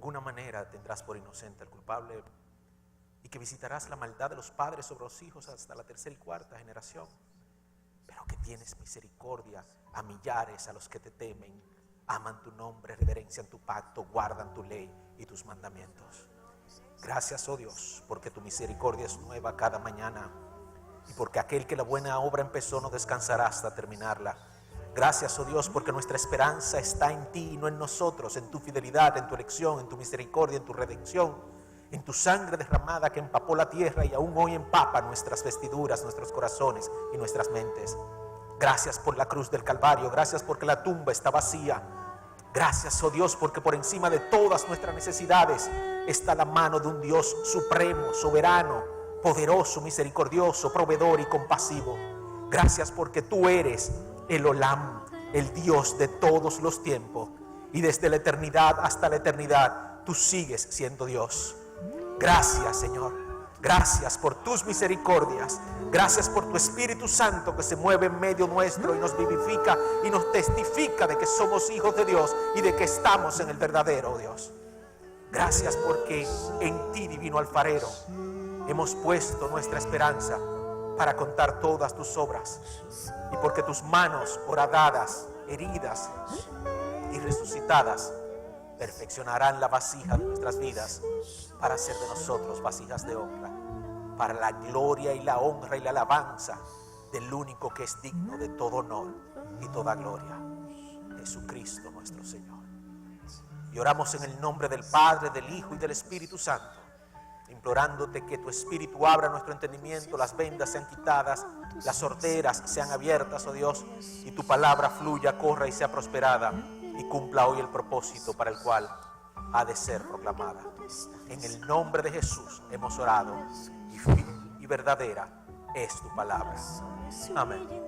ninguna manera tendrás por inocente al culpable y que visitarás la maldad de los padres sobre los hijos hasta la tercera y cuarta generación, pero que tienes misericordia a millares a los que te temen, aman tu nombre, reverencian tu pacto, guardan tu ley y tus mandamientos. Gracias, oh Dios, porque tu misericordia es nueva cada mañana y porque aquel que la buena obra empezó no descansará hasta terminarla. Gracias, oh Dios, porque nuestra esperanza está en ti y no en nosotros, en tu fidelidad, en tu elección, en tu misericordia, en tu redención, en tu sangre derramada que empapó la tierra y aún hoy empapa nuestras vestiduras, nuestros corazones y nuestras mentes. Gracias por la cruz del Calvario, gracias porque la tumba está vacía. Gracias, oh Dios, porque por encima de todas nuestras necesidades está la mano de un Dios supremo, soberano, poderoso, misericordioso, proveedor y compasivo. Gracias porque tú eres el Olam, el Dios de todos los tiempos, y desde la eternidad hasta la eternidad tú sigues siendo Dios. Gracias, Señor. Gracias por tus misericordias. Gracias por tu Espíritu Santo que se mueve en medio nuestro y nos vivifica y nos testifica de que somos hijos de Dios y de que estamos en el verdadero Dios. Gracias porque en ti, divino alfarero, hemos puesto nuestra esperanza para contar todas tus obras, y porque tus manos horadadas, heridas y resucitadas perfeccionarán la vasija de nuestras vidas para hacer de nosotros vasijas de honra, para la gloria y la honra y la alabanza del único que es digno de todo honor y toda gloria, Jesucristo nuestro Señor. Y oramos en el nombre del Padre, del Hijo y del Espíritu Santo, implorándote que tu Espíritu abra nuestro entendimiento, las vendas sean quitadas, las sorteras sean abiertas, oh Dios, y tu palabra fluya, corra y sea prosperada y cumpla hoy el propósito para el cual ha de ser proclamada. En el nombre de Jesús hemos orado, y fiel y verdadera es tu palabra. Amén.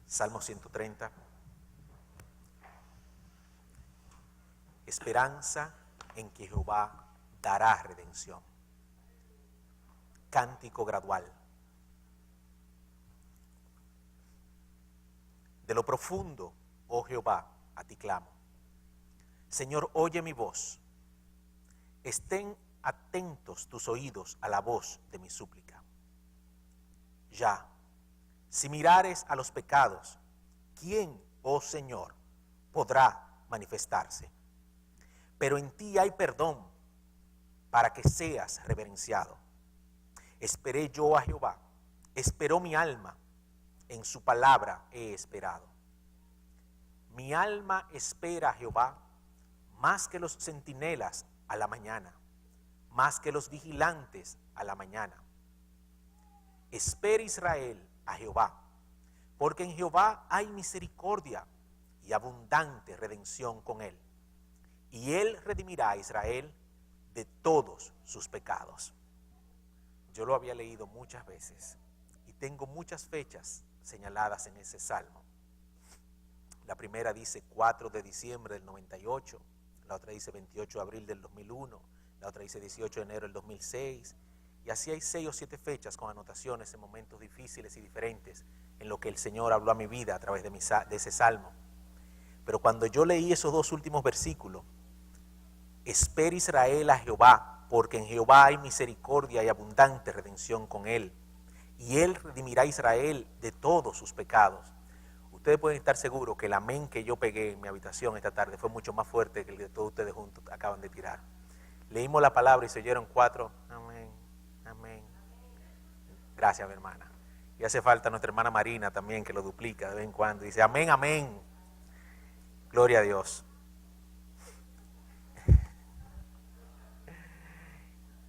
Salmo 130. Esperanza en que Jehová dará redención. Cántico gradual. De lo profundo, oh Jehová, a ti clamo. Señor, oye mi voz. Estén atentos tus oídos a la voz de mi súplica. Ya, si mirares a los pecados, ¿quién, oh Señor, podrá manifestarse? Pero en ti hay perdón para que seas reverenciado. Esperé yo a Jehová, esperó mi alma, en su palabra he esperado. Mi alma espera a Jehová más que los centinelas a la mañana, más que los vigilantes a la mañana. Espera Israel a Jehová, porque en Jehová hay misericordia y abundante redención con él, y él redimirá a Israel de todos sus pecados. Yo lo había leído muchas veces y tengo muchas fechas señaladas en ese salmo. La primera dice 4 de diciembre del 98, la otra dice 28 de abril del 2001, la otra dice 18 de enero del 2006, y así hay 6 o 7 fechas con anotaciones en momentos difíciles y diferentes en lo que el Señor habló a mi vida a través de ese salmo. Pero cuando yo leí esos 2 últimos versículos, espera Israel a Jehová, porque en Jehová hay misericordia y abundante redención con él, y él redimirá a Israel de todos sus pecados. Ustedes pueden estar seguros que el amén que yo pegué en mi habitación esta tarde fue mucho más fuerte que el de todos ustedes juntos acaban de tirar. Leímos la palabra y se oyeron 4 amén, amén. Gracias, mi hermana. Y hace falta nuestra hermana Marina también, que lo duplica de vez en cuando. Dice amén, amén. Gloria a Dios.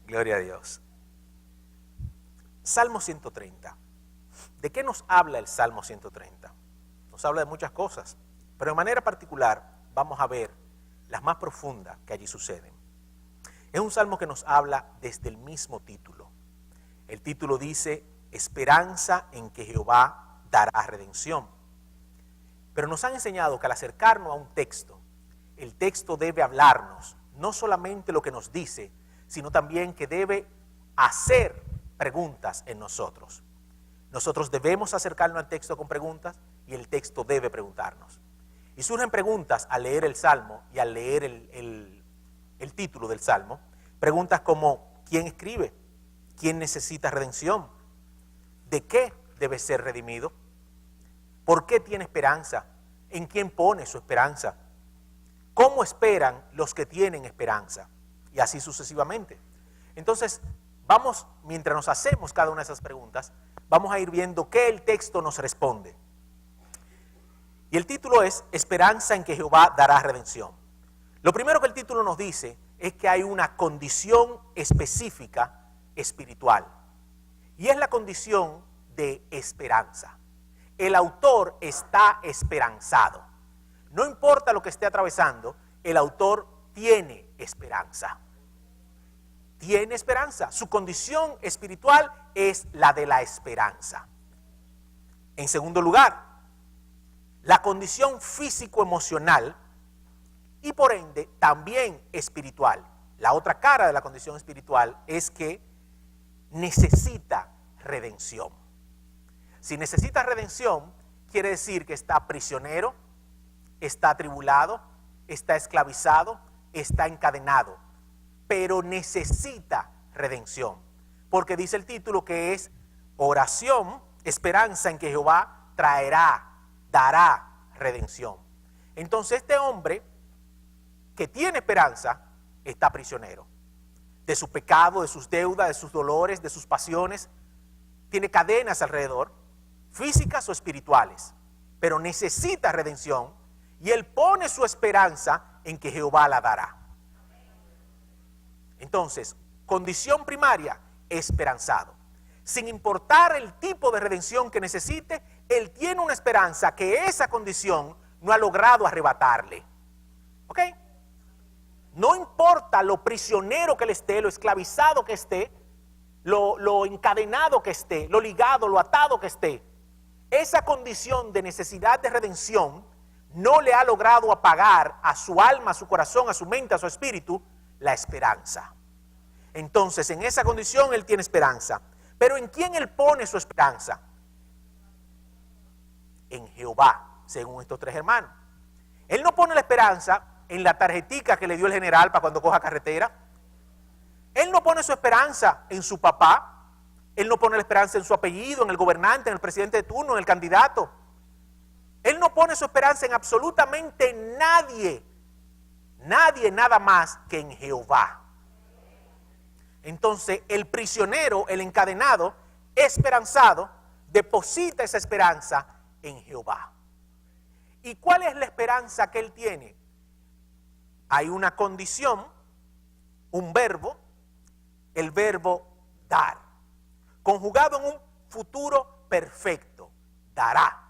Gloria a Dios. Salmo 130. ¿De qué nos habla el Salmo 130? Nos habla de muchas cosas, pero de manera particular vamos a ver las más profundas que allí suceden. Es un salmo que nos habla desde el mismo título. El título dice, esperanza en que Jehová dará redención. Pero nos han enseñado que al acercarnos a un texto, el texto debe hablarnos no solamente lo que nos dice, sino también que debe hacer preguntas en nosotros. Nosotros debemos acercarnos al texto con preguntas y el texto debe preguntarnos. Y surgen preguntas al leer el Salmo y al leer el título del Salmo. Preguntas como: ¿quién escribe? ¿Quién necesita redención? ¿De qué debe ser redimido? ¿Por qué tiene esperanza? ¿En quién pone su esperanza? ¿Cómo esperan los que tienen esperanza? Y así sucesivamente. Entonces, vamos, mientras nos hacemos cada una de esas preguntas, vamos a ir viendo qué el texto nos responde. Y el título es Esperanza en que Jehová dará redención. Lo primero que el título nos dice es que hay una condición específica espiritual. Y es la condición de esperanza. El autor está esperanzado. No importa lo que esté atravesando, el autor tiene esperanza. Tiene esperanza. Su condición espiritual es la de la esperanza. En segundo lugar, la condición físico-emocional y por ende también espiritual. La otra cara de la condición espiritual es que necesita redención. Si necesita redención, quiere decir que está prisionero, está atribulado, está esclavizado, está encadenado, pero necesita redención. Porque dice el título que es oración, esperanza en que Jehová traerá, dará redención. Entonces este hombre que tiene esperanza está prisionero de su pecado, de sus deudas, de sus dolores, de sus pasiones. Tiene cadenas alrededor, físicas o espirituales, pero necesita redención y él pone su esperanza en que Jehová la dará. Entonces, condición primaria, esperanzado. Sin importar el tipo de redención que necesite, él tiene una esperanza que esa condición no ha logrado arrebatarle. ¿Ok? No importa lo prisionero que él esté, lo esclavizado que esté, lo encadenado que esté, lo ligado, lo atado que esté, esa condición de necesidad de redención no le ha logrado apagar a su alma, a su corazón, a su mente, a su espíritu, la esperanza. Entonces, en esa condición él tiene esperanza. Pero ¿en quién él pone su esperanza? En Jehová, según estos tres hermanos. Él no pone la esperanza en la tarjetica que le dio el general para cuando coja carretera. Él no pone su esperanza en su papá. Él no pone la esperanza en su apellido, en el gobernante, en el presidente de turno, en el candidato. Él no pone su esperanza en absolutamente nadie. Nadie, nada más que en Jehová. Entonces el prisionero, el encadenado, esperanzado, deposita esa esperanza en Jehová. ¿Y cuál es la esperanza que él tiene? Hay una condición, un verbo, el verbo dar, conjugado en un futuro perfecto, dará.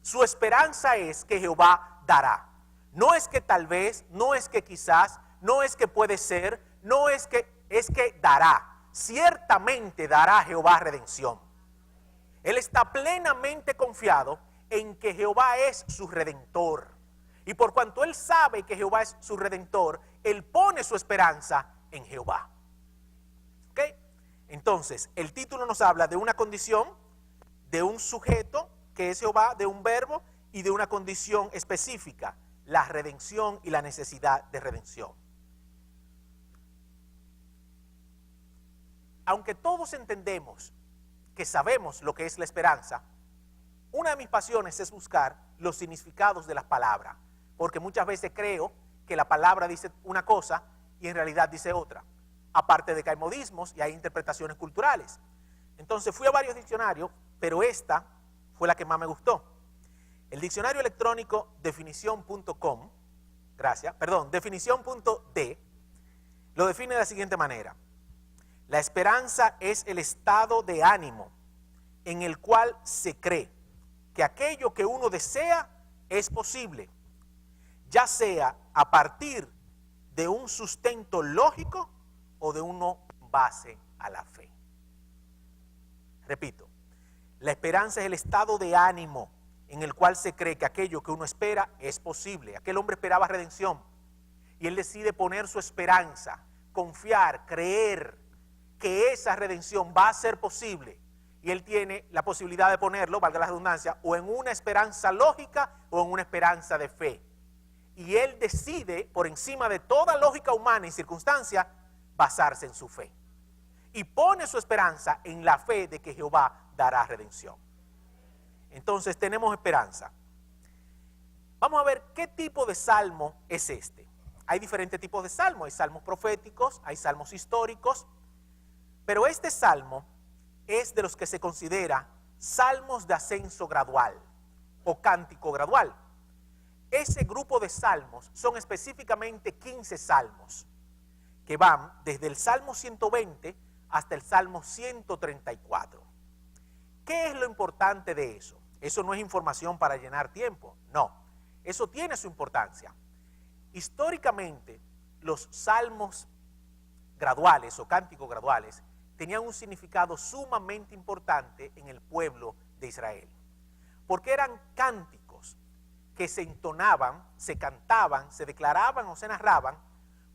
Su esperanza es que Jehová dará. No es que tal vez, no es que quizás, no es que puede ser, no es que dará. Ciertamente dará Jehová redención. Él está plenamente confiado en que Jehová es su redentor. Y por cuanto él sabe que Jehová es su redentor, él pone su esperanza en Jehová. ¿Ok? Entonces, el título nos habla de una condición, de un sujeto, que es Jehová, de un verbo y de una condición específica, la redención y la necesidad de redención. Aunque todos entendemos que sabemos lo que es la esperanza, una de mis pasiones es buscar los significados de las palabras, porque muchas veces creo que la palabra dice una cosa y en realidad dice otra, aparte de que hay modismos y hay interpretaciones culturales. Entonces fui a varios diccionarios, pero esta fue la que más me gustó. El diccionario electrónico definición.com, definición.de, lo define de la siguiente manera. La esperanza es el estado de ánimo en el cual se cree que aquello que uno desea es posible, ya sea a partir de un sustento lógico o de uno base a la fe. Repito, la esperanza es el estado de ánimo en el cual se cree que aquello que uno espera es posible. Aquel hombre esperaba redención Y él decide poner su esperanza, confiar, creer que esa redención va a ser posible. Y él tiene la posibilidad de ponerlo, valga la redundancia, o en una esperanza lógica o en una esperanza de fe. Y él decide, por encima de toda lógica humana y circunstancia, basarse en su fe. Y pone su esperanza en la fe de que Jehová dará redención. Entonces tenemos esperanza. Vamos a ver qué tipo de salmo es este. Hay diferentes tipos de salmos. Hay salmos proféticos, hay salmos históricos. Pero este salmo es de los que se considera salmos de ascenso gradual o cántico gradual. Ese grupo de salmos son específicamente 15 salmos que van desde el Salmo 120 hasta el Salmo 134. ¿Qué es lo importante de eso? Eso no es información para llenar tiempo, no. Eso tiene su importancia. Históricamente, los salmos graduales o cánticos graduales tenían un significado sumamente importante en el pueblo de Israel, porque eran cánticos que se entonaban, se cantaban, se declaraban o se narraban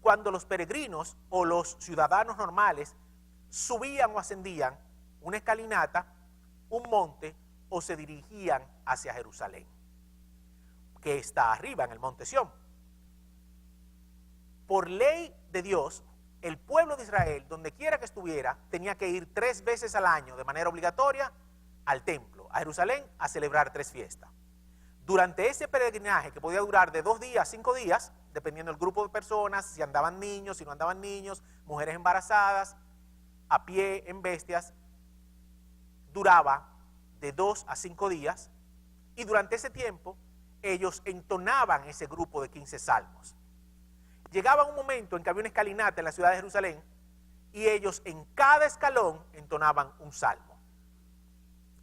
cuando los peregrinos o los ciudadanos normales subían o ascendían una escalinata, un monte o se dirigían hacia Jerusalén, que está arriba en el monte Sión. Por ley de Dios, el pueblo de Israel, donde quiera que estuviera, tenía que ir 3 veces al año de manera obligatoria al templo, a Jerusalén, a celebrar 3 fiestas. Durante ese peregrinaje, que podía durar de 2 días a 5 días, dependiendo del grupo de personas, si andaban niños, si no andaban niños, mujeres embarazadas, a pie, en bestias, duraba de 2 a 5 días, y durante ese tiempo ellos entonaban ese grupo de 15 salmos. Llegaba un momento en que había una escalinata en la ciudad de Jerusalén y ellos en cada escalón entonaban un salmo.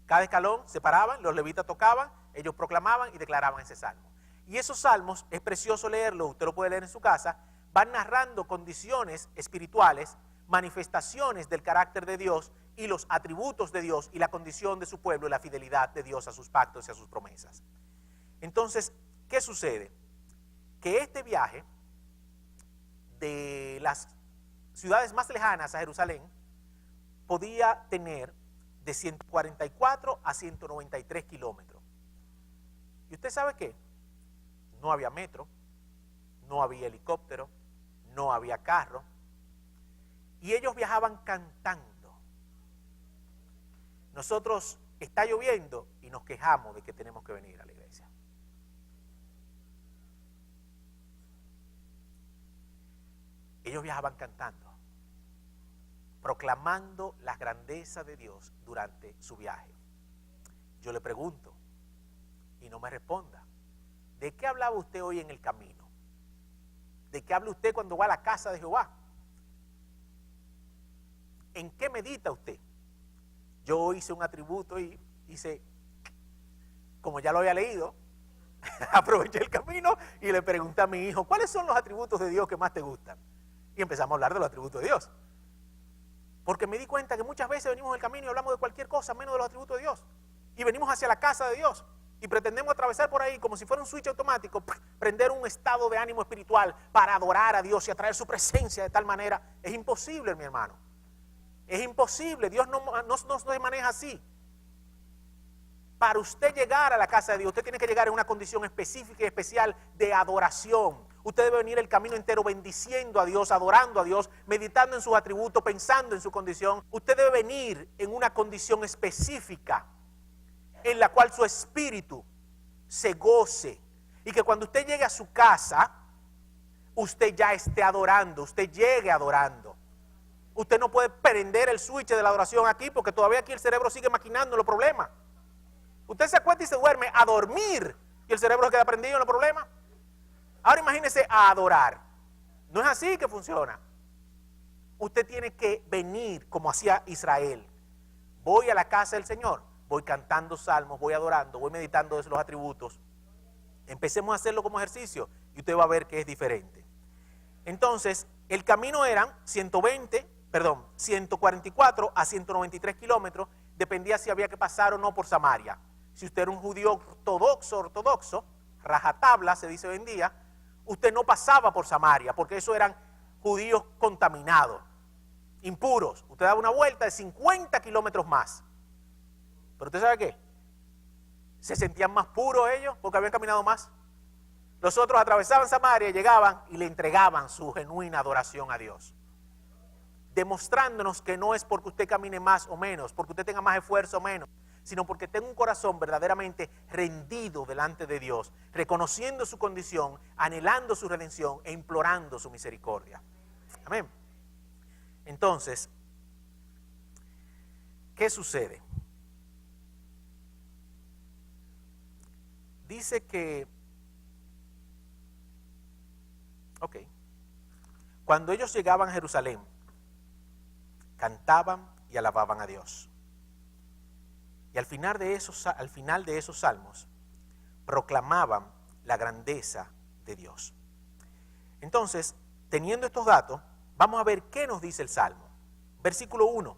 Cada escalón se paraban, los levitas tocaban, ellos proclamaban y declaraban ese salmo. Y esos salmos, es precioso leerlo, usted lo puede leer en su casa, van narrando condiciones espirituales, manifestaciones del carácter de Dios y los atributos de Dios y la condición de su pueblo y la fidelidad de Dios a sus pactos y a sus promesas. Entonces, ¿qué sucede? Que este viaje de las ciudades más lejanas a Jerusalén podía tener de 144 a 193 kilómetros. ¿Y usted sabe qué? No había metro, no había helicóptero, no había carro, y ellos viajaban cantando. Nosotros está lloviendo y nos quejamos de que tenemos que venir a la iglesia. Ellos viajaban cantando, proclamando la grandeza de Dios durante su viaje. Yo le pregunto, y no me responda, ¿de qué hablaba usted hoy en el camino? ¿De qué habla usted cuando va a la casa de Jehová? ¿En qué medita usted? Yo hice un atributo y hice, como ya lo había leído, aproveché el camino y le pregunté a mi hijo, ¿cuáles son los atributos de Dios que más te gustan? Y empezamos a hablar de los atributos de Dios. Porque me di cuenta que muchas veces venimos del camino y hablamos de cualquier cosa menos de los atributos de Dios. Y venimos hacia la casa de Dios y pretendemos atravesar por ahí como si fuera un switch automático, prender un estado de ánimo espiritual para adorar a Dios y atraer su presencia de tal manera. Es imposible, mi hermano. Es imposible. Dios no se maneja así. Para usted llegar a la casa de Dios, usted tiene que llegar en una condición específica y especial de adoración. Usted debe venir el camino entero bendiciendo a Dios, adorando a Dios, meditando en sus atributos, pensando en su condición. Usted debe venir en una condición específica en la cual su espíritu se goce. Y que cuando usted llegue a su casa, usted ya esté adorando, usted llegue adorando. Usted no puede prender el switch de la adoración aquí porque todavía aquí el cerebro sigue maquinando los problemas. Usted se acuesta y se duerme a dormir y el cerebro se queda prendido en los problemas. Ahora imagínese a adorar. No es así que funciona. Usted tiene que venir como hacía Israel. Voy a la casa del Señor, voy cantando salmos, voy adorando, voy meditando de los atributos. Empecemos a hacerlo como ejercicio y usted va a ver que es diferente. Entonces, el camino eran 144 a 193 kilómetros, dependía si había que pasar o no por Samaria. Si usted era un judío ortodoxo, rajatabla se dice hoy en día, usted no pasaba por Samaria, porque eso eran judíos contaminados, impuros. Usted daba una vuelta de 50 kilómetros más. Pero usted sabe qué, se sentían más puros ellos porque habían caminado más. Los otros atravesaban Samaria, llegaban y le entregaban su genuina adoración a Dios, demostrándonos que no es porque usted camine más o menos, porque usted tenga más esfuerzo o menos, sino porque tenga un corazón verdaderamente rendido delante de Dios, reconociendo su condición, anhelando su redención e implorando su misericordia. Amén. Entonces, ¿qué sucede? Dice que, cuando ellos llegaban a Jerusalén, cantaban y alababan a Dios. Y al final de esos salmos, proclamaban la grandeza de Dios. Entonces, teniendo estos datos, vamos a ver qué nos dice el Salmo. Versículo 1.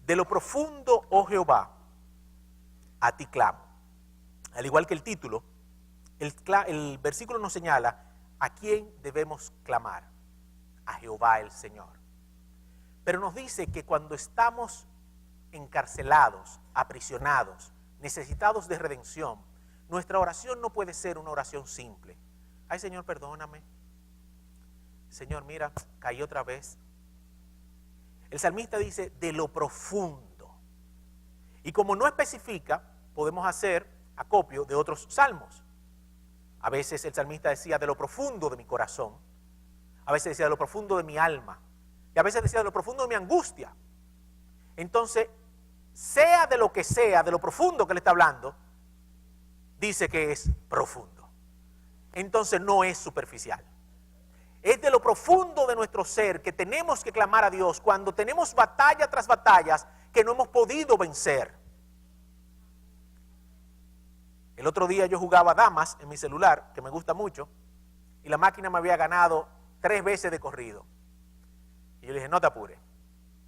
De lo profundo, oh Jehová, a ti clamo. Al igual que el título, el versículo nos señala a quién debemos clamar. A Jehová el Señor. Pero nos dice que cuando estamos encarcelados, aprisionados, necesitados de redención, nuestra oración no puede ser una oración simple. Ay, Señor, perdóname. Señor, mira, caí otra vez. El salmista dice de lo profundo. Y como no especifica, podemos hacer acopio de otros salmos. A veces el salmista decía de lo profundo de mi corazón. A veces decía de lo profundo de mi alma. Y a veces decía de lo profundo de mi angustia. Entonces, sea de lo que sea, de lo profundo que le está hablando, dice que es profundo. Entonces no es superficial. Es de lo profundo de nuestro ser que tenemos que clamar a Dios cuando tenemos batalla tras batallas que no hemos podido vencer. El otro día yo jugaba damas en mi celular, que me gusta mucho, y la máquina me había ganado 3 veces de corrido. Y yo le dije, no te apures,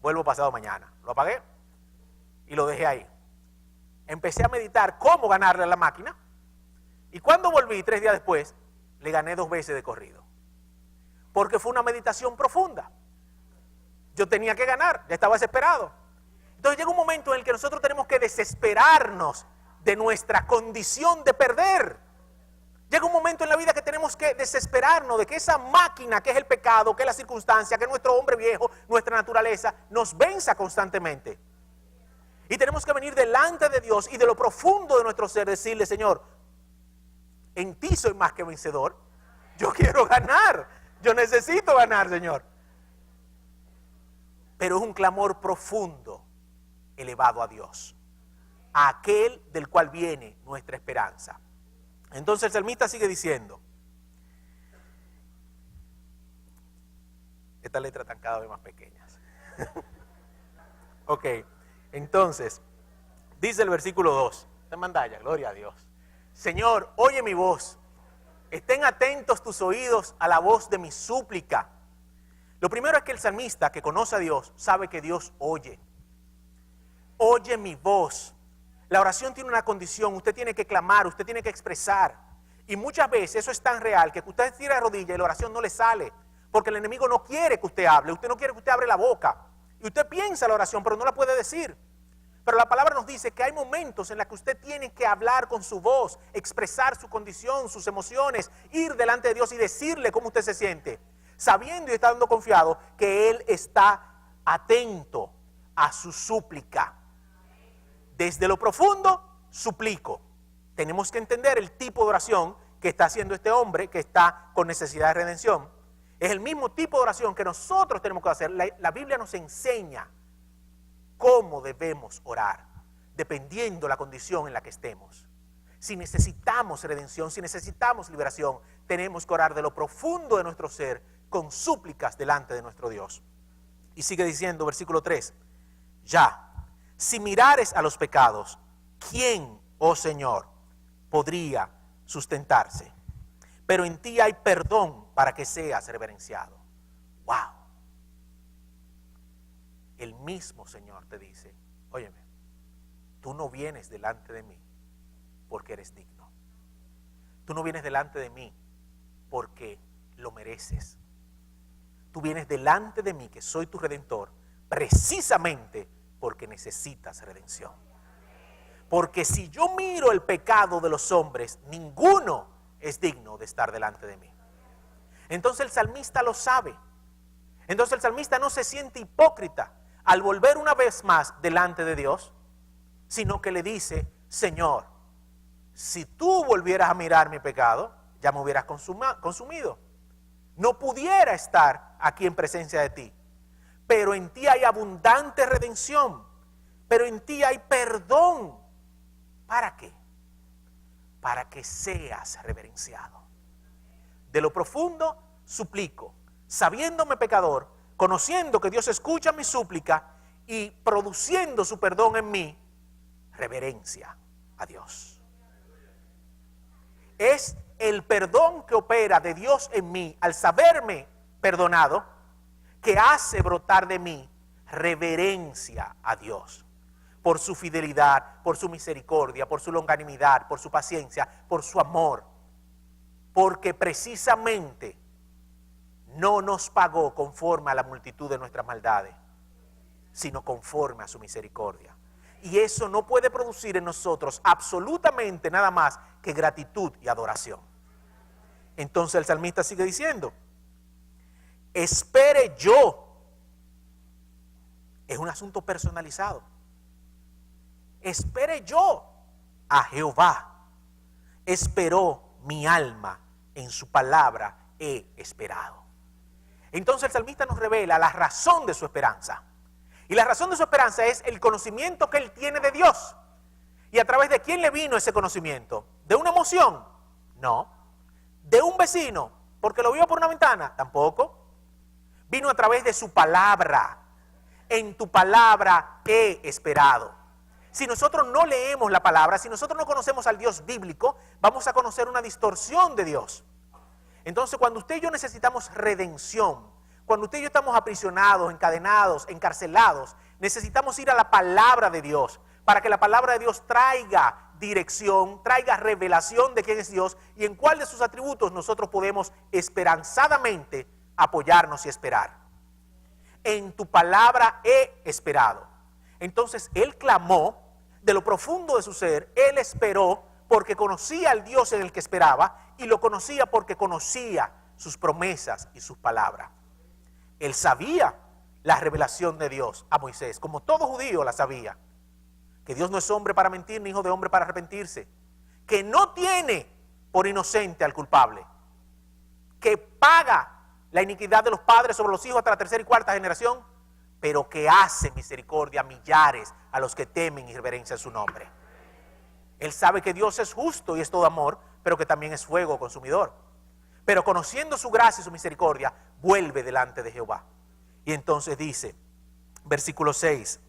vuelvo pasado mañana. Lo apagué y lo dejé ahí. Empecé a meditar cómo ganarle a la máquina, y cuando volví 3 días después, le gané 2 veces de corrido. Porque fue una meditación profunda. Yo tenía que ganar, ya estaba desesperado. Entonces llega un momento en el que nosotros tenemos que desesperarnos de nuestra condición de perder. Llega un momento en la vida que tenemos que desesperarnos de que esa máquina que es el pecado, que es la circunstancia, que es nuestro hombre viejo, nuestra naturaleza, nos venza constantemente. Y tenemos que venir delante de Dios y de lo profundo de nuestro ser decirle, Señor, en ti soy más que vencedor. Yo quiero ganar. Yo necesito ganar, Señor. Pero es un clamor profundo, elevado a Dios, a aquel del cual viene nuestra esperanza. Entonces el salmista sigue diciendo, esta letra tan cada vez más pequeñas. Ok, entonces, dice el versículo 2, está en pantalla, gloria a Dios. Señor, oye mi voz, estén atentos tus oídos a la voz de mi súplica. Lo primero es que el salmista que conoce a Dios sabe que Dios oye. Oye mi voz. La oración tiene una condición, usted tiene que clamar, usted tiene que expresar. Y muchas veces eso es tan real que usted tira de rodillas y la oración no le sale. Porque el enemigo no quiere que usted hable, usted no quiere que usted abra la boca. Y usted piensa la oración, pero no la puede decir. Pero la palabra nos dice que hay momentos en los que usted tiene que hablar con su voz, expresar su condición, sus emociones, ir delante de Dios y decirle cómo usted se siente, sabiendo y estando confiado que Él está atento a su súplica. Desde lo profundo, suplico. Tenemos que entender el tipo de oración que está haciendo este hombre que está con necesidad de redención. Es el mismo tipo de oración que nosotros tenemos que hacer. La Biblia nos enseña cómo debemos orar, dependiendo la condición en la que estemos. Si necesitamos redención, si necesitamos liberación, tenemos que orar de lo profundo de nuestro ser, con súplicas delante de nuestro Dios. Y sigue diciendo, versículo 3, ya, si mirares a los pecados, ¿quién, oh Señor, podría sustentarse? Pero en ti hay perdón para que seas reverenciado. ¡Wow! El mismo Señor te dice, óyeme, tú no vienes delante de mí porque eres digno. Tú no vienes delante de mí porque lo mereces. Tú vienes delante de mí, que soy tu redentor, precisamente porque necesitas redención. Porque si yo miro el pecado de los hombres, ninguno es digno de estar delante de mí. Entonces el salmista lo sabe. Entonces el salmista no se siente hipócrita al volver una vez más delante de Dios, sino que le dice: Señor, si tú volvieras a mirar mi pecado, ya me hubieras consumido. No pudiera estar aquí en presencia de ti. Pero en ti hay abundante redención. Pero en ti hay perdón. ¿Para qué? Para que seas reverenciado. De lo profundo suplico, sabiéndome pecador, conociendo que Dios escucha mi súplica y produciendo su perdón en mí, reverencia a Dios. Es el perdón que opera de Dios en mí al saberme perdonado que hace brotar de mí reverencia a Dios por su fidelidad, por su misericordia, por su longanimidad, por su paciencia, por su amor, porque precisamente no nos pagó conforme a la multitud de nuestras maldades, sino conforme a su misericordia. Y eso no puede producir en nosotros absolutamente nada más que gratitud y adoración. Entonces el salmista sigue diciendo: espere yo. Es un asunto personalizado. Espere yo a Jehová. Esperó mi alma, en su palabra he esperado. Entonces el salmista nos revela la razón de su esperanza. Y la razón de su esperanza es el conocimiento que él tiene de Dios. ¿Y a través de quién le vino ese conocimiento? ¿De una emoción? No. ¿De un vecino? ¿Porque lo vio por una ventana? Tampoco. Vino a través de su palabra. En tu palabra he esperado. Si nosotros no leemos la palabra, si nosotros no conocemos al Dios bíblico, vamos a conocer una distorsión de Dios. Entonces, cuando usted y yo necesitamos redención, cuando usted y yo estamos aprisionados, encadenados, encarcelados, necesitamos ir a la palabra de Dios para que la palabra de Dios traiga dirección, traiga revelación de quién es Dios y en cuál de sus atributos nosotros podemos esperanzadamente apoyarnos y esperar. En tu palabra he esperado. Entonces él clamó de lo profundo de su ser, él esperó porque conocía al Dios en el que esperaba y lo conocía porque conocía sus promesas y sus palabras. Él sabía la revelación de Dios a Moisés, como todo judío la sabía, que Dios no es hombre para mentir, ni hijo de hombre para arrepentirse, que no tiene por inocente al culpable, que paga la iniquidad de los padres sobre los hijos hasta la tercera y cuarta generación, pero que hace misericordia a millares a los que temen y reverencian su nombre. Él sabe que Dios es justo y es todo amor, pero que también es fuego consumidor. Pero conociendo su gracia y su misericordia, vuelve delante de Jehová. Y entonces dice, versículo 6,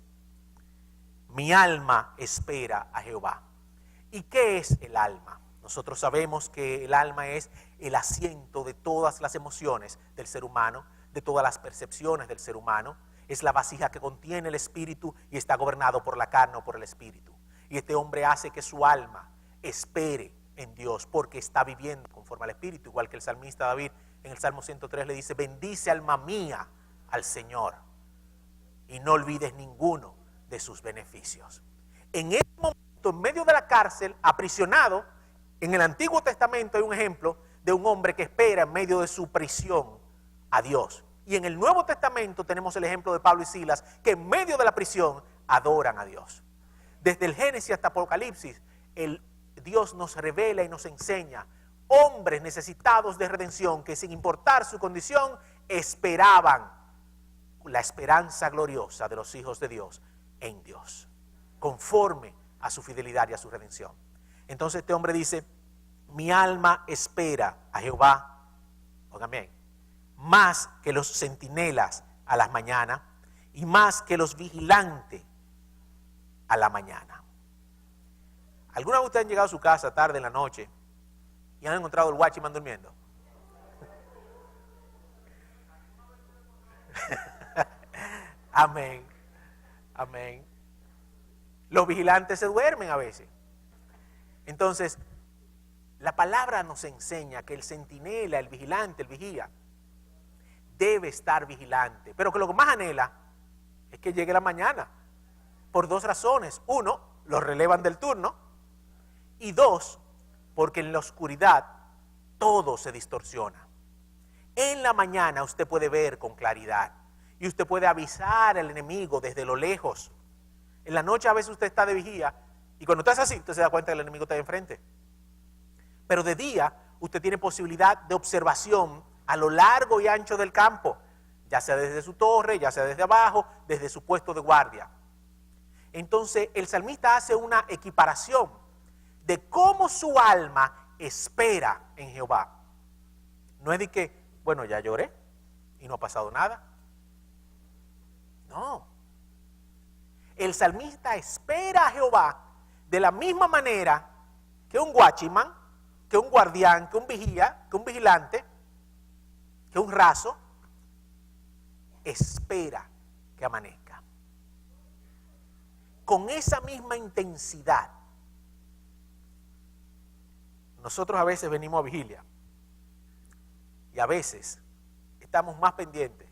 mi alma espera a Jehová. ¿Y qué es el alma? Nosotros sabemos que el alma es el asiento de todas las emociones del ser humano, de todas las percepciones del ser humano. Es la vasija que contiene el espíritu y está gobernado por la carne o por el espíritu. Y este hombre hace que su alma espere en Dios porque está viviendo conforme al espíritu, igual que el salmista David en el Salmo 103 le dice: bendice alma mía al Señor y no olvides ninguno de sus beneficios. En este momento, en medio de la cárcel, aprisionado, en el Antiguo Testamento hay un ejemplo de un hombre que espera en medio de su prisión a Dios. Y en el Nuevo Testamento tenemos el ejemplo de Pablo y Silas, que en medio de la prisión adoran a Dios. Desde el Génesis hasta Apocalipsis, Dios nos revela y nos enseña hombres necesitados de redención que sin importar su condición esperaban la esperanza gloriosa de los hijos de Dios en Dios, conforme a su fidelidad y a su redención. Entonces este hombre dice: mi alma espera a Jehová, oigan bien, más que los centinelas a las mañanas y más que los vigilantes a la mañana. ¿Alguna vez ustedes han llegado a su casa tarde en la noche y han encontrado el watchman durmiendo? Amén, amén. Los vigilantes se duermen a veces. Entonces, La palabra nos enseña que el centinela, el vigilante, el vigía, debe estar vigilante. Pero que lo que más anhela es que llegue la mañana. Por dos razones. Uno, lo relevan del turno. Y dos, porque en la oscuridad todo se distorsiona. En la mañana usted puede ver con claridad. Y usted puede avisar al enemigo desde lo lejos. En la noche a veces usted está de vigía. Y cuando usted es así, usted se da cuenta que el enemigo está de enfrente. Pero de día usted tiene posibilidad de observación a lo largo y ancho del campo, ya sea desde su torre, ya sea desde abajo, desde su puesto de guardia. Entonces el salmista hace una equiparación de cómo su alma espera en Jehová. No es de que, bueno, ya lloré y no ha pasado nada. No. El salmista espera a Jehová de la misma manera que un watchman, que un guardián, que un vigía, que un vigilante, que un raso, espera que amanezca. Con esa misma intensidad, nosotros a veces venimos a vigilia y a veces estamos más pendientes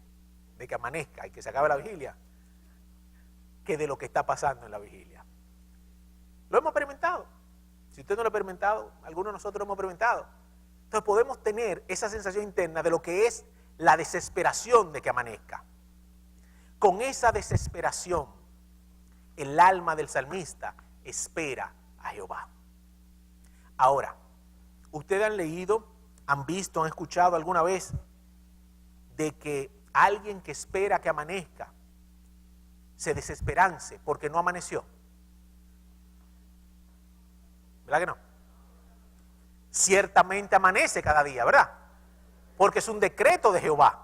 de que amanezca y que se acabe la vigilia que de lo que está pasando en la vigilia. Lo hemos experimentado. Si usted no lo ha experimentado, algunos de nosotros lo hemos experimentado. Entonces podemos tener esa sensación interna de lo que es la desesperación de que amanezca. Con esa desesperación, el alma del salmista espera a Jehová. Ahora, ustedes han leído, han visto, han escuchado alguna vez de que alguien que espera que amanezca se desesperance porque no amaneció. ¿Verdad que no? Ciertamente amanece cada día, ¿verdad? Porque es un decreto de Jehová.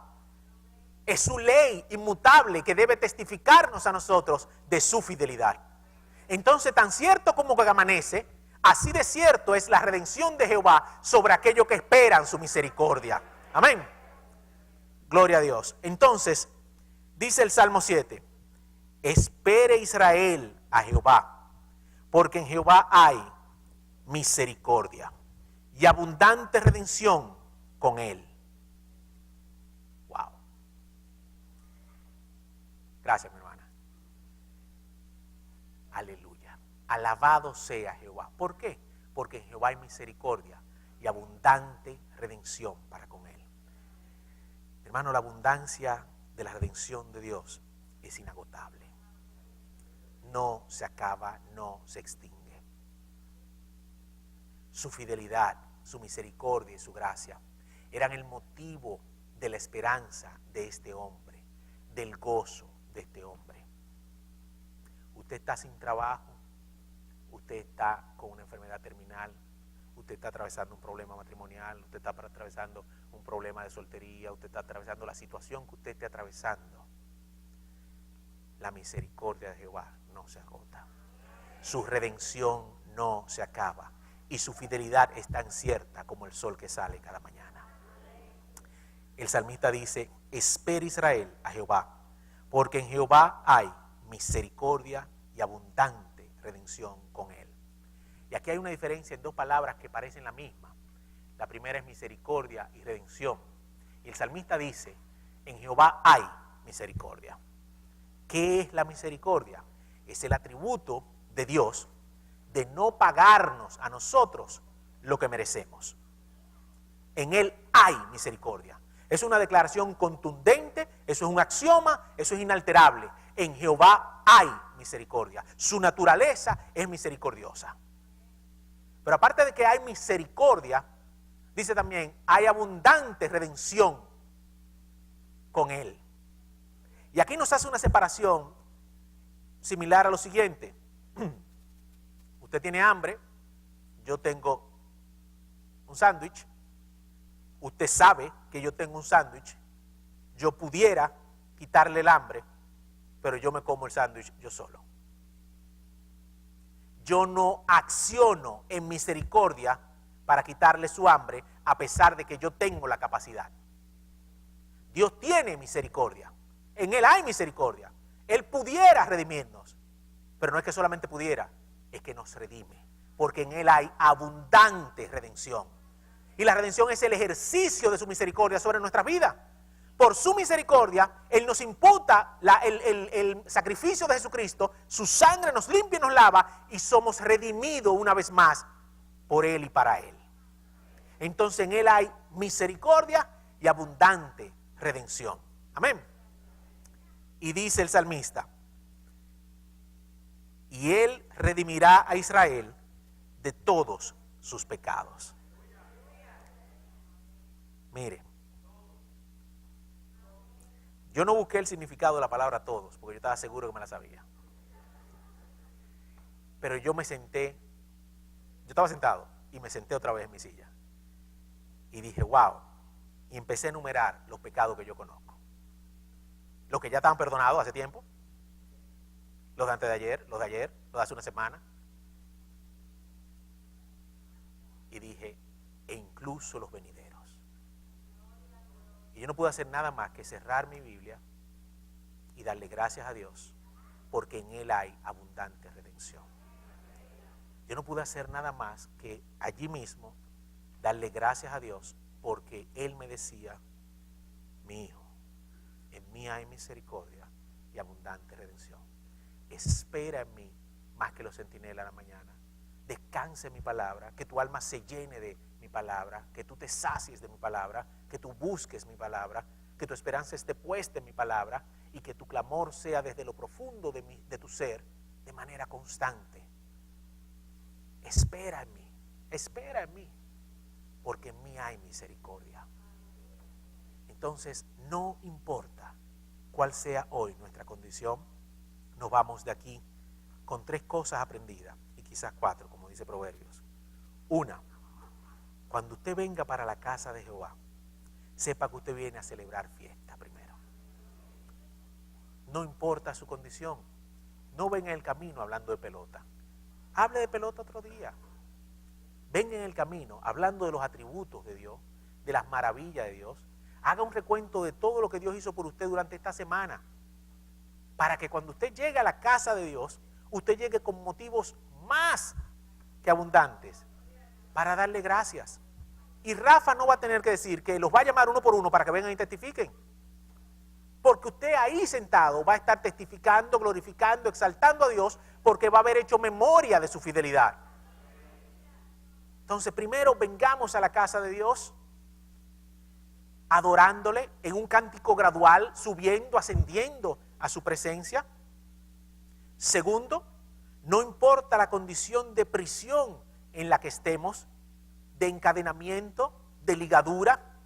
Es su ley inmutable que debe testificarnos a nosotros de su fidelidad. Entonces, tan cierto como que amanece, así de cierto es la redención de Jehová sobre aquellos que esperan su misericordia. Amén. Gloria a Dios. Entonces, dice el Salmo 7, espere Israel a Jehová, porque en Jehová hay misericordia y abundante redención con él. Wow. Gracias, mi hermana. Aleluya. Alabado sea Jehová. ¿Por qué? Porque en Jehová hay misericordia y abundante redención para con él. Hermano, la abundancia de la redención de Dios es inagotable. No se acaba, no se extingue. Su fidelidad, su misericordia y su gracia eran el motivo de la esperanza de este hombre, del gozo de este hombre. Usted está sin trabajo, usted está con una enfermedad terminal, usted está atravesando un problema matrimonial, usted está atravesando un problema de soltería, usted está atravesando la situación que usted esté atravesando. La misericordia de Jehová no se agota. Su redención no se acaba. Y su fidelidad es tan cierta como el sol que sale cada mañana. El salmista dice, espera Israel a Jehová, porque en Jehová hay misericordia y abundante redención con él. Y aquí hay una diferencia en dos palabras que parecen la misma. La primera es misericordia y redención. Y el salmista dice, en Jehová hay misericordia. ¿Qué es la misericordia? Es el atributo de Dios de no pagarnos a nosotros lo que merecemos. En él hay misericordia. Es una declaración contundente, eso es un axioma, eso es inalterable. En Jehová hay misericordia. Su naturaleza es misericordiosa. Pero aparte de que hay misericordia, dice también, hay abundante redención con él. Y aquí nos hace una separación similar a lo siguiente. Usted tiene hambre, yo tengo un sándwich, usted sabe que yo tengo un sándwich, yo pudiera quitarle el hambre, pero yo me como el sándwich yo solo. Yo no acciono en misericordia para quitarle su hambre a pesar de que yo tengo la capacidad. Dios tiene misericordia, en él hay misericordia, él pudiera redimirnos, pero no es que solamente pudiera, es que nos redime, porque en Él hay abundante redención. Y la redención es el ejercicio de su misericordia sobre nuestra vida. Por su misericordia, Él nos imputa el sacrificio de Jesucristo, su sangre nos limpia y nos lava, y somos redimidos una vez más por Él y para Él. Entonces en Él hay misericordia y abundante redención. Amén. Y dice el salmista, y Él redimirá a Israel de todos sus pecados. Mire, yo no busqué el significado de la palabra todos, porque yo estaba seguro que me la sabía. Pero yo estaba sentado y me senté otra vez en mi silla. Y dije, wow, y empecé a enumerar los pecados que yo conozco. Los que ya estaban perdonados hace tiempo, los de antes de ayer, los de hace una semana. Y dije, e incluso los venideros. Y yo no pude hacer nada más que cerrar mi Biblia y darle gracias a Dios, porque en Él hay abundante redención. Yo no pude hacer nada más que allí mismo darle gracias a Dios, porque Él me decía, mi hijo, en mí hay misericordia y abundante redención. Espera en mí más que los centinelas a la mañana. Descanse en mi palabra, que tu alma se llene de mi palabra, que tú te sacies de mi palabra, que tú busques mi palabra, que tu esperanza esté puesta en mi palabra y que tu clamor sea desde lo profundo de tu ser, de manera constante. Espera en mí, porque en mí hay misericordia. Entonces, no importa cuál sea hoy nuestra condición, nos vamos de aquí con 3 cosas aprendidas, y quizás 4, como dice Proverbios. Una, cuando usted venga para la casa de Jehová, sepa que usted viene a celebrar fiesta primero. No importa su condición, no venga en el camino hablando de pelota. Hable de pelota otro día. Venga en el camino hablando de los atributos de Dios, de las maravillas de Dios. Haga un recuento de todo lo que Dios hizo por usted durante esta semana, para que cuando usted llegue a la casa de Dios, usted llegue con motivos más que abundantes para darle gracias. Y Rafa no va a tener que decir que los va a llamar uno por uno para que vengan y testifiquen, porque usted ahí sentado va a estar testificando, glorificando, exaltando a Dios, porque va a haber hecho memoria de su fidelidad. Entonces, primero vengamos a la casa de Dios, adorándole en un cántico gradual, subiendo, ascendiendo a su presencia. Segundo, no importa la condición de prisión en la que estemos, de encadenamiento, de ligadura,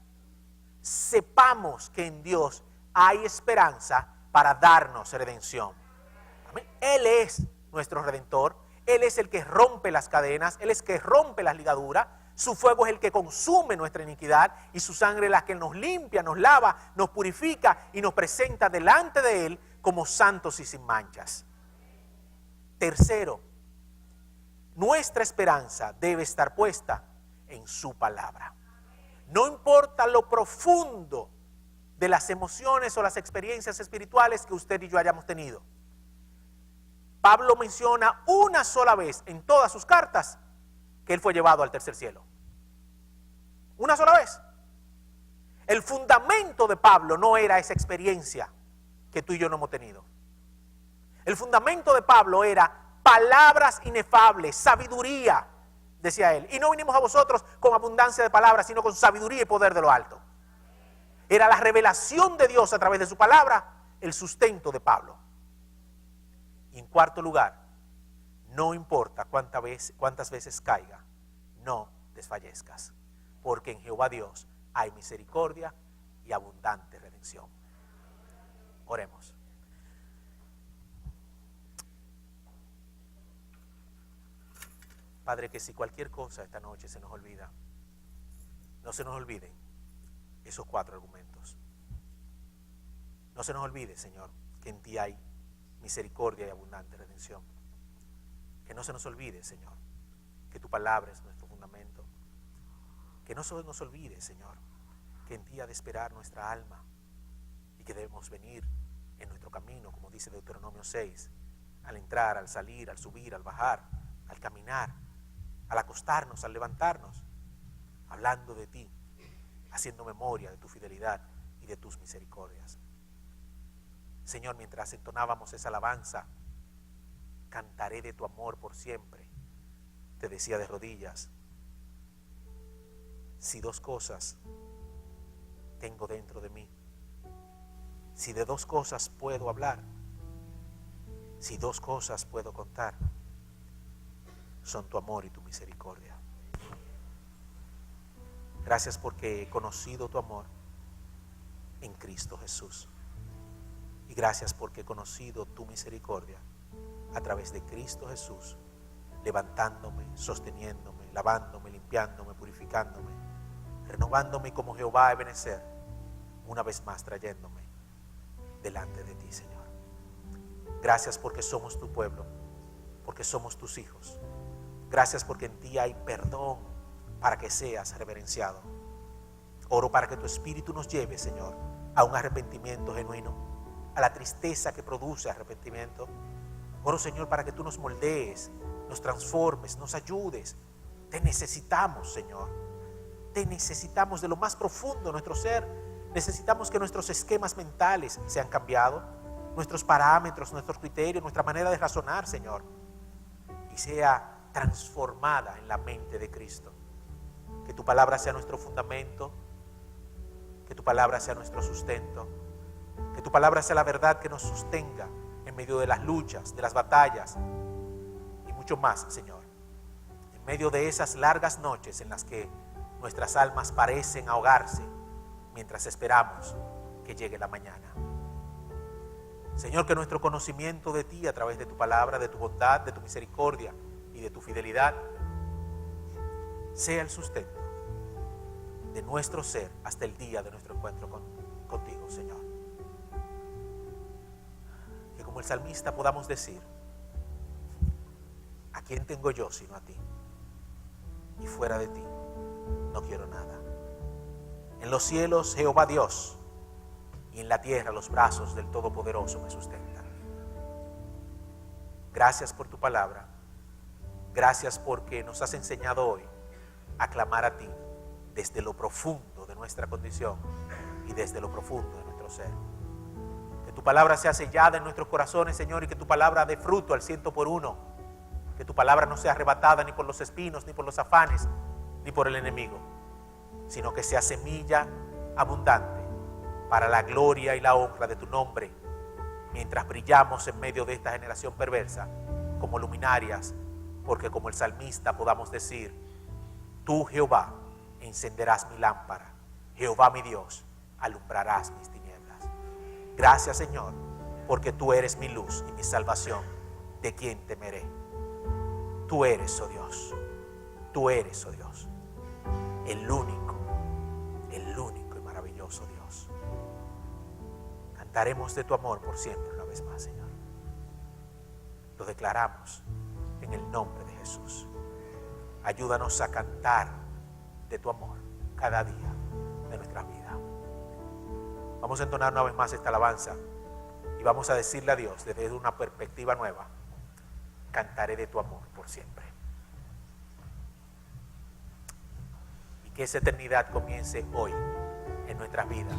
sepamos que en Dios hay esperanza para darnos redención. Amén. Él es nuestro Redentor, Él es el que rompe las cadenas, Él es el que rompe las ligaduras, su fuego es el que consume nuestra iniquidad y su sangre es la que nos limpia, nos lava, nos purifica y nos presenta delante de Él como santos y sin manchas. Tercero, nuestra esperanza debe estar puesta en su palabra. No importa lo profundo de las emociones o las experiencias espirituales que usted y yo hayamos tenido. Pablo menciona una sola vez en todas sus cartas que él fue llevado al tercer cielo. Una sola vez. El fundamento de Pablo no era esa experiencia que tú y yo no hemos tenido. El fundamento de Pablo era palabras inefables, sabiduría, decía él. Y no vinimos a vosotros con abundancia de palabras, sino con sabiduría y poder de lo alto. Era la revelación de Dios a través de su palabra, el sustento de Pablo. Y en cuarto lugar, no importa cuántas veces caiga, no desfallezcas, porque en Jehová Dios hay misericordia y abundante redención. Oremos. Padre, que si cualquier cosa esta noche se nos olvida, no se nos olviden esos 4 argumentos. No se nos olvide, Señor, que en ti hay misericordia y abundante redención. Que no se nos olvide, Señor, que tu palabra es nuestro fundamento. Que no se nos olvide, Señor, que en ti ha de esperar nuestra alma y que debemos venir en nuestro camino, como dice Deuteronomio 6, al entrar, al salir, al subir, al bajar, al caminar, al acostarnos, al levantarnos, hablando de ti, haciendo memoria de tu fidelidad y de tus misericordias. Señor, mientras entonábamos esa alabanza, cantaré de tu amor por siempre. Te decía de rodillas, si dos cosas tengo dentro de mí, si de dos cosas puedo hablar, si dos cosas puedo contar, son tu amor y tu misericordia. Gracias porque he conocido tu amor en Cristo Jesús. Y gracias porque he conocido tu misericordia a través de Cristo Jesús, levantándome, sosteniéndome, lavándome, limpiándome, purificándome, renovándome como Jehová Ebenezer, una vez más trayéndome delante de ti, Señor. Gracias porque somos tu pueblo, porque somos tus hijos. Gracias porque en ti hay perdón para que seas reverenciado. Oro para que tu Espíritu nos lleve, Señor, a un arrepentimiento genuino, a la tristeza que produce arrepentimiento. Oro, Señor, para que tú nos moldees, nos transformes, nos ayudes. Te necesitamos, Señor. Te necesitamos de lo más profundo de nuestro ser. Necesitamos que nuestros esquemas mentales sean cambiados, nuestros parámetros, nuestros criterios, nuestra manera de razonar, Señor, y sea transformada en la mente de Cristo. Que tu palabra sea nuestro fundamento, que tu palabra sea nuestro sustento, que tu palabra sea la verdad que nos sostenga en medio de las luchas, de las batallas y mucho más, Señor. En medio de esas largas noches en las que nuestras almas parecen ahogarse mientras esperamos que llegue la mañana. Señor, que nuestro conocimiento de ti a través de tu palabra, de tu bondad, de tu misericordia y de tu fidelidad sea el sustento de nuestro ser hasta el día de nuestro encuentro contigo, Señor. Que como el salmista podamos decir, ¿a quién tengo yo sino a ti? Y fuera de ti no quiero nada. En los cielos Jehová Dios, y en la tierra los brazos del Todopoderoso me sustentan. Gracias por tu palabra. Gracias porque nos has enseñado hoy a clamar a ti desde lo profundo de nuestra condición y desde lo profundo de nuestro ser. Que tu palabra sea sellada en nuestros corazones, Señor, y que tu palabra dé fruto al 100%. Que tu palabra no sea arrebatada ni por los espinos, ni por los afanes, ni por el enemigo, sino que sea semilla abundante para la gloria y la honra de tu nombre, mientras brillamos en medio de esta generación perversa como luminarias, porque como el salmista podamos decir, tú, Jehová, encenderás mi lámpara, Jehová mi Dios, alumbrarás mis tinieblas. Gracias, Señor, porque tú eres mi luz y mi salvación, ¿de quién temeré? Tú eres, oh Dios, tú eres, oh Dios, el único y maravilloso Dios. Cantaremos de tu amor por siempre una vez más, Señor. Lo declaramos en el nombre de Jesús. Ayúdanos a cantar de tu amor cada día de nuestra vida. Vamos a entonar una vez más esta alabanza y vamos a decirle a Dios desde una perspectiva nueva: cantaré de tu amor por siempre. Y que esa eternidad comience hoy en nuestras vidas.